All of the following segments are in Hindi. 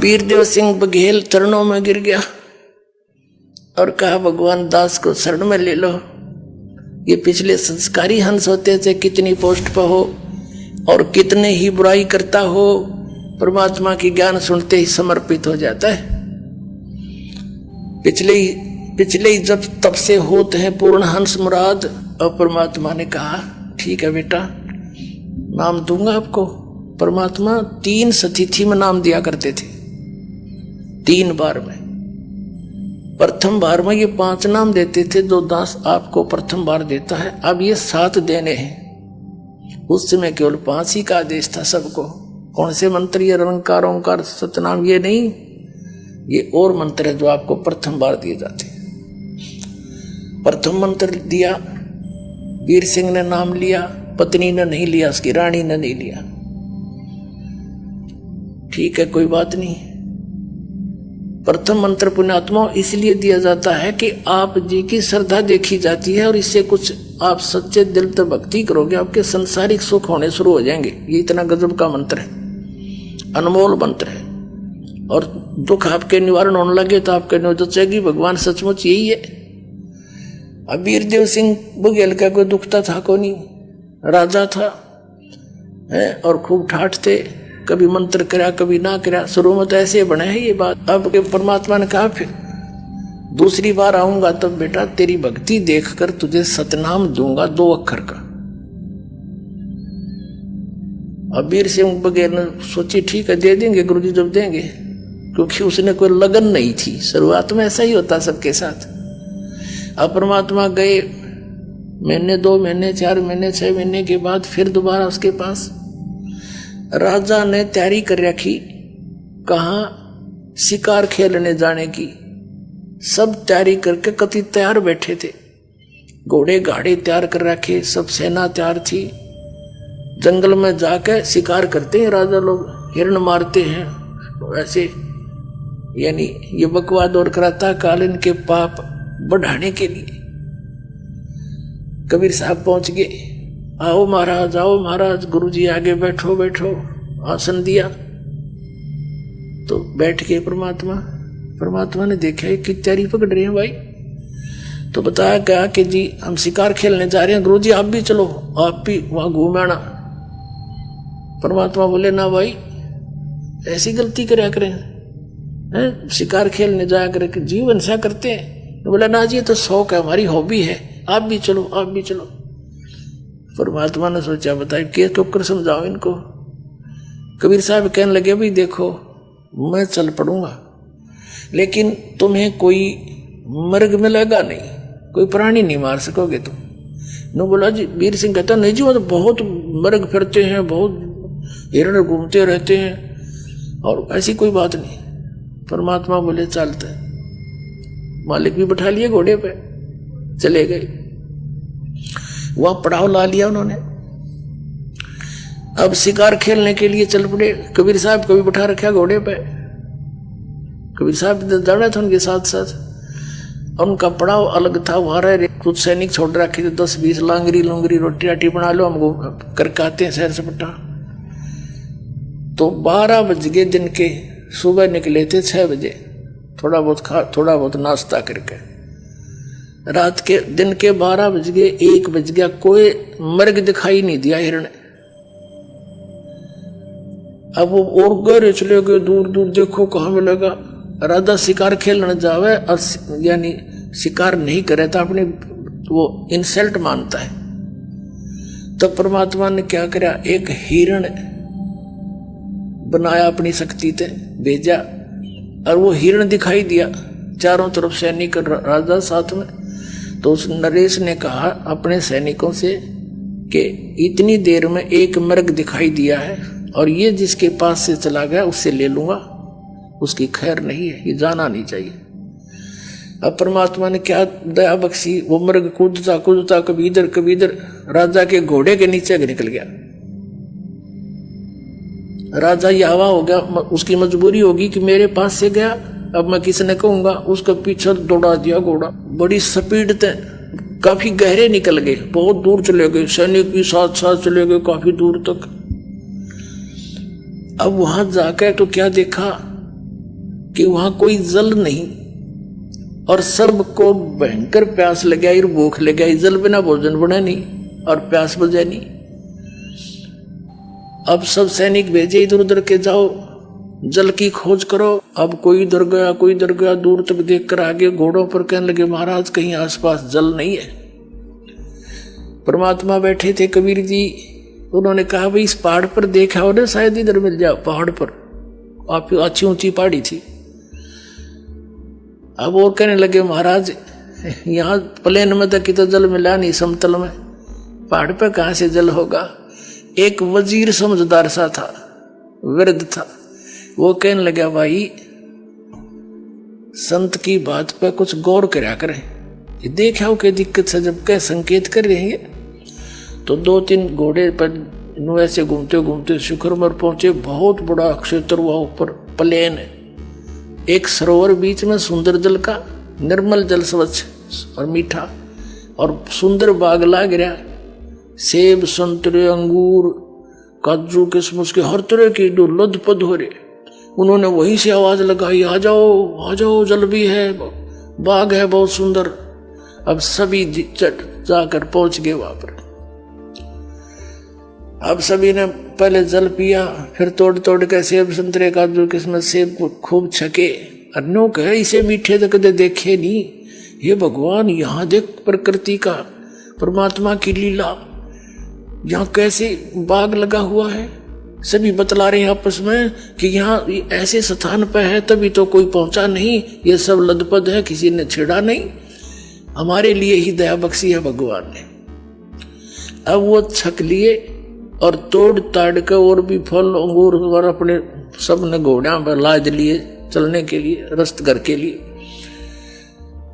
वीरदेव सिंह बघेल चरणों में गिर गया और कहा भगवान दास को शरण में ले लो। ये पिछले संस्कारी हंस होते थे, कितनी पोस्ट पर हो और कितने ही बुराई करता हो, परमात्मा की ज्ञान सुनते ही समर्पित हो जाता है। पिछले ही जब तब से होते हैं पूर्ण हंस मुराद। और परमात्मा ने कहा ठीक है बेटा, नाम दूंगा आपको। परमात्मा 3 सतिथि में नाम दिया करते थे, 3 बार में। प्रथम बार में ये 5 नाम देते थे, जो दास आपको प्रथम बार देता है। अब ये 7 देने हैं। उस समय केवल 5 ही का आदेश था सबको। कौन से मंत्र? ये निरंकार ओंकार सतनाम, ये नहीं, ये और मंत्र है जो आपको प्रथम बार दिए जाते हैं। प्रथम मंत्र दिया, वीर सिंह ने नाम लिया, पत्नी ने नहीं लिया, उसकी रानी ने नहीं लिया। ठीक है, कोई बात नहीं। प्रथम मंत्र पुण्यात्मा इसलिए दिया जाता है कि आप जी की श्रद्धा देखी जाती है और इससे कुछ आप सच्चे दिल से भक्ति करोगे, आपके संसारिक सुख होने शुरू हो जाएंगे। ये इतना गजब का मंत्र है, अनमोल मंत्र है। और दुख आपके निवारण होने लगे तो आपके नोचेगी भगवान सचमुच यही है। अब वीरदेव सिंह बघेल का कोई दुखता था को नहीं, राजा था है और खूब ठाठ थे, कभी मंत्र करा कभी ना करा। शुरू में तो ऐसे बने है ये बात। अब के परमात्मा ने कहा फिर दूसरी बार आऊंगा तब बेटा तेरी भक्ति देखकर तुझे सतनाम दूंगा 2 अक्षर का। अब वीर सिंह बघेल ने सोची ठीक है दे देंगे गुरुजी जब देंगे, क्योंकि उसने कोई लगन नहीं थी। शुरुआत में ऐसा ही होता सबके साथ। अब परमात्मा गए, महीने 2 महीने 4 महीने 6 महीने के बाद फिर दोबारा उसके पास। राजा ने तैयारी कर रखी, कहाँ शिकार खेलने जाने की। सब तैयारी करके कति तैयार बैठे थे, घोड़े गाड़े तैयार कर रखे, सब सेना तैयार थी। जंगल में जाकर शिकार करते हैं राजा लोग, हिरण मारते हैं ऐसे। यानी ये बकवाद और कराता कालीन के पाप बढ़ाने के लिए। कबीर साहब पहुंच गए, आओ महाराज गुरुजी आगे बैठो बैठो। आसन दिया तो बैठ के परमात्मा ने देखा कि तैयारी पकड़ रहे हैं भाई। तो बताया क्या कि जी हम शिकार खेलने जा रहे हैं, गुरुजी आप भी चलो, आप भी वहां घूम आना। परमात्मा बोले ना भाई ऐसी गलती कराया करें हैं, शिकार खेलने जाया करें, जीवन ऐसा करते हैं। तो बोला ना जी ये तो शौक है, हमारी हॉबी है, आप भी चलो आप भी चलो। परमात्मा ने सोचा बताए के कर समझाओ इनको। कबीर साहब कहने लगे भाई देखो मैं चल पड़ूंगा, लेकिन तुम्हें कोई मर्ग मिलेगा नहीं, कोई प्राणी नहीं मार सकोगे तुम। ने बोला जी, वीर सिंह कहता नहीं जी वो तो बहुत मर्ग फिरते हैं, बहुत हिरण घूमते रहते हैं और ऐसी कोई बात नहीं। परमात्मा बोले चलते हैं। मालिक भी बैठा लिए घोड़े पे, चले गए। वहां पड़ाव ला लिया उन्होंने। अब शिकार खेलने के लिए चल पड़े। कबीर साहब को भी बैठा रखा घोड़े पे। कबीर साहब जाना था उनके साथ साथ, और उनका पड़ाव अलग था। वहां रह कुछ सैनिक छोड़ रखे थे, 10-20 लांगरी लुंगरी रोटी राटी बना लो, हम करके आते हैं शहर से पट्टा। तो 12 बज गए दिन के, सुबह निकले थे 6 बजे, थोड़ा बहुत नाश्ता करके। रात के दिन के 12 बज गए, 1 बज गया, कोई मर्ग दिखाई नहीं दिया हिरण। अब वो और गहरे चले गए, दूर दूर देखो कहाँ मिलेगा। राजा शिकार खेलने जावे और यानी शिकार नहीं करे तो अपनी वो इंसल्ट मानता है। तो परमात्मा ने क्या करा, एक हिरण बनाया अपनी शक्ति से, भेजा और वो हिरण दिखाई दिया। चारों तरफ सैनिक राजा साथ में। तो उस नरेश ने कहा अपने सैनिकों से कि इतनी देर में एक मर्ग दिखाई दिया है और ये जिसके पास से चला गया उससे ले लूंगा, उसकी खैर नहीं है, ये जाना नहीं चाहिए। अब परमात्मा ने क्या दया बख्शी, वो मर्ग कूदता कूदता कभी इधर राजा के घोड़े के नीचे निकल गया। राजा ये हवा हो गया, उसकी मजबूरी होगी कि मेरे पास से गया, अब मैं किसने कहूंगा। उसका पीछे दौड़ा दिया घोड़ा, बड़ी स्पीड से काफी गहरे निकल गए, बहुत दूर चले गए, सैनिक भी साथ साथ चले गए काफी दूर तक। अब वहां जाकर तो क्या देखा, कि वहां कोई जल नहीं और सबको भयंकर प्यास लग गई, भूख लग गई, जल बिना भोजन बना नहीं और प्यास बुझे नहीं। अब सब सैनिक भेजे इधर उधर के, जाओ जल की खोज करो। अब कोई इधर गया, कोई इधर गया, दूर तक देखकर आगे घोड़ों पर कहने लगे महाराज कहीं आसपास जल नहीं है। परमात्मा बैठे थे कबीर जी, उन्होंने कहा भाई इस पहाड़ पर देखा हो ना, शायद इधर मिल जाओ। पहाड़ पर आप अच्छी ऊंची पहाड़ी थी। अब वो कहने लगे महाराज यहाँ प्लेन में तक तो जल मिला नहीं, समतल में पहाड़ पर कहां से जल होगा। एक वजीर समझदार सा था, वृद्ध था, वो कहने लगा भाई संत की बात पर कुछ गौर करा करें, देखा हो क्या दिक्कत से जब कह संकेत कर रहे हैं। तो 2-3 घोड़े पर ऐसे घूमते घूमते शिखर पर पहुंचे। बहुत बड़ा क्षेत्र हुआ, ऊपर प्लेन है, एक सरोवर बीच में, सुंदर जल का, निर्मल जल, स्वच्छ और मीठा, और सुंदर बाग लाग रहा, सेब संतरे अंगूर काजू किशमिश के हर तरह की जो लदपद हो रहे। उन्होंने वहीं से आवाज लगाई आ जाओ जल भी है, बाग है बहुत सुंदर। अब सभी जाकर पहुंच गए वहां पर। अब सभी ने पहले जल पिया, फिर तोड़ तोड़ के सेब संतरे काजू किशमिश सेब को खूब छके। अन्नों कहे इसे मीठे तो कदे देखे नहीं। हे भगवान यहाँ देख प्रकृति का, परमात्मा की लीला, यहाँ कैसे बाग लगा हुआ है। सभी बतला रहे हैं आपस में कि यहाँ ऐसे स्थान पर है तभी तो कोई पहुंचा नहीं, ये सब लदपद है, किसी ने छेड़ा नहीं, हमारे लिए ही दया बख्शी है भगवान ने। अब वो छक लिए और तोड़ ताड़ के और भी फल अंगूर और अपने सब ने घोड़ा पर लाद लिए चलने के लिए, रस्त घर के लिए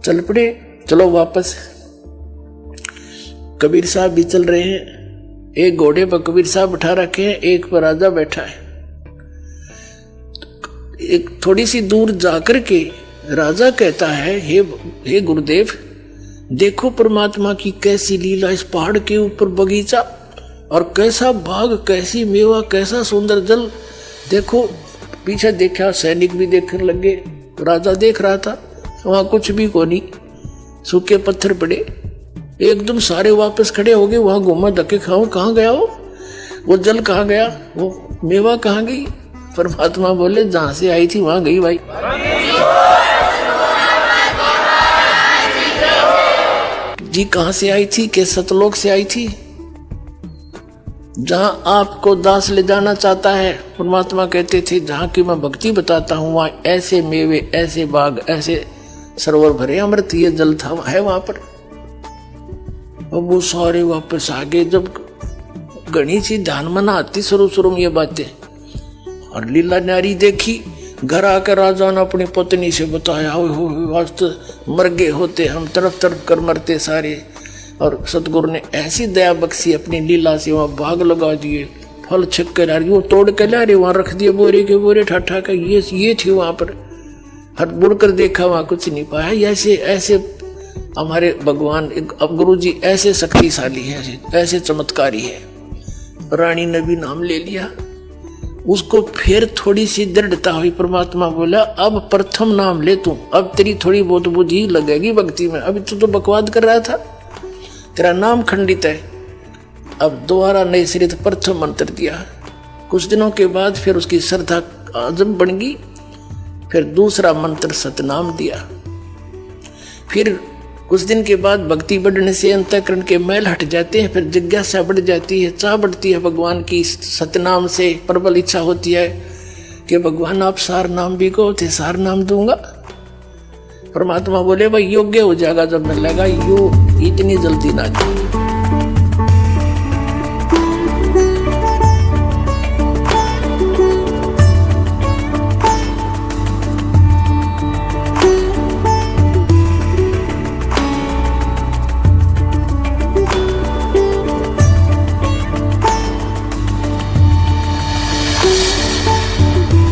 चल पड़े। चलो वापस। कबीर साहब भी चल रहे हैं, एक घोड़े पर कबीर साहब बैठा रखे हैं, एक पर राजा बैठा है। एक थोड़ी सी दूर जाकर के राजा कहता है हे गुरुदेव, देखो परमात्मा की कैसी लीला, इस पहाड़ के ऊपर बगीचा और कैसा बाग, कैसी मेवा, कैसा सुंदर जल। देखो पीछे देखा, सैनिक भी देखने लगे, राजा देख रहा था, वहां कुछ भी को नहीं, सूखे पत्थर पड़े। एकदम सारे वापस खड़े हो गए। वहां घूमा धक्के खाओ, कहाँ गया वो जल कहाँ गया, वो मेवा कहाँ गई। परमात्मा बोले जहां से आई थी वहां गई भाई। जी कहां से आई थी? के सतलोक से आई थी, जहां आपको दास ले जाना चाहता है। परमात्मा कहते थे जहां की मैं भक्ति बताता हूं वहां ऐसे मेवे, ऐसे बाग, ऐसे सरोवर भरे, अमृत ये जल था है वहां पर। अब वो सारे वापस आ गए। जब गणी सी ध्यान में ना आती शुरू में ये बातें, और लीला नारी देखी, घर आकर राजा ने अपनी पत्नी से बताया, वास्तव मर गए होते हम, तरफ तरफ कर मरते सारे। और सतगुरु ने ऐसी दया बख्शी अपनी लीला से, वहां बाग लगा दिए, फल छक कर आ रही, वो तोड़ के ला रहे, वहां रख दिए बोरे के बोरे ठाठा का। ये थी वहां पर। हट बुड़ कर देखा, वहां कुछ नहीं पाया। ऐसे हमारे भगवान, अब गुरु जी ऐसे शक्तिशाली है, ऐसे चमत्कारी है। रानी ने भी नाम ले लिया, उसको फिर थोड़ी सी दृढ़ता हुई। परमात्मा बोला अब प्रथम नाम ले तू, अब तेरी थोड़ी बहुत बुद्धि लगेगी भक्ति में। अभी तू तो बकवाद कर रहा था, तेरा नाम खंडित है। अब दोबारा नए सिरे प्रथम मंत्र दिया। कुछ दिनों के बाद फिर उसकी श्रद्धा आजम बन गई। फिर दूसरा मंत्र सतनाम दिया। फिर कुछ दिन के बाद भक्ति बढ़ने से अंतःकरण के मैल हट जाते हैं, फिर जिज्ञासा बढ़ जाती है, चाह बढ़ती है भगवान की। सतनाम से प्रबल इच्छा होती है कि भगवान आप सार नाम भी को थे, सार नाम दूंगा। परमात्मा बोले भाई योग्य हो जाएगा जब मिलेगा, यो इतनी जल्दी ना जाए।